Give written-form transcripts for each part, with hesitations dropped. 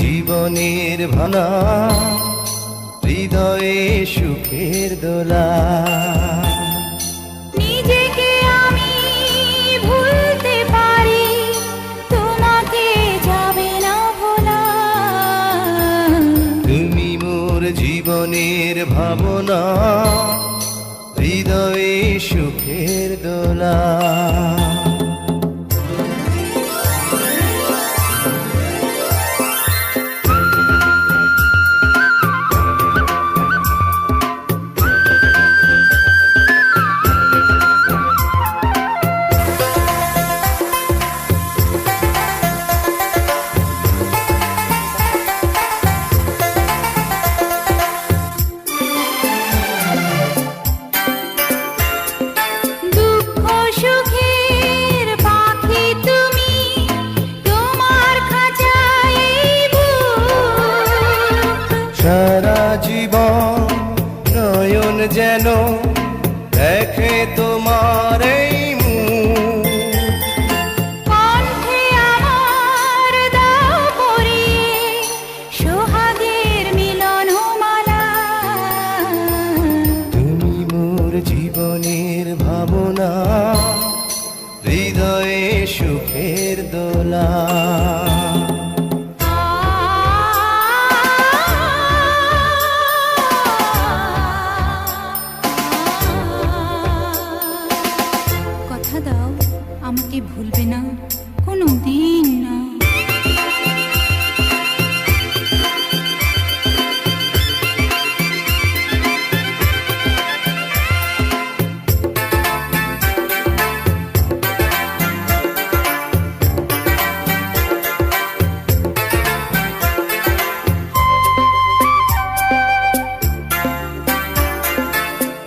জীবনের ভানা, হৃদয়ে সুখের দোলা। নিজেকে আমি ভুলতে পারি, তোমাকে যাবে না ভোলা। তুমি মোর জীবনের ভাবনা, হৃদয়ে সুখের দোলা। সারা জীবন নয়ন যেন দেখে তোমার এই মুখ, কণ্ঠে আমার দাও পরিয়ে সোহাগের মিলন মালা। তুমি মোর জীবনের ভাবনা, হৃদয়ে সুখের দোলা। কথা দাও আমাকে ভুলবে না কোনো দিন না।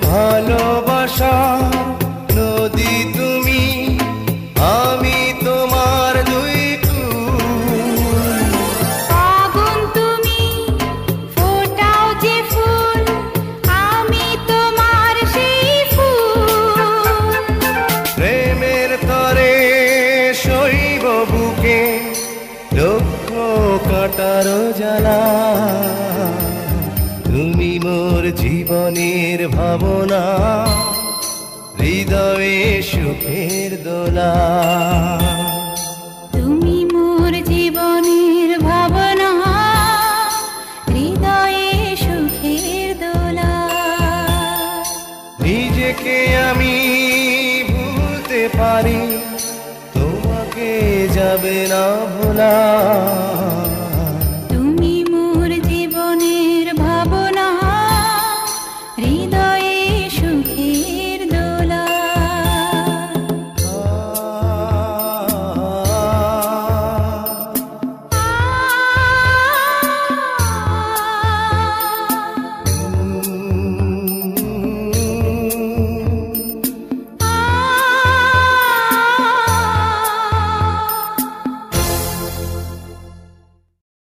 ভালোবাসা নদী তুমি, আমি তোমার দুই কুল। আগুন তুমি, ফোটাও যে ফুল, আমি তোমার সেই ফুল। প্রেমের তরে শৈব বুকে লক্ষ কাটার জ্বালা। তুমি মোর জীবনের ভাবনা, হৃদয়ে সুখের দোলা। তুমি মোর জীবনের ভাবনা, হৃদয়ে সুখের দোলা। নিজেকে আমি ভুলতে পারি, তোমাকে যাবে না ভোলা।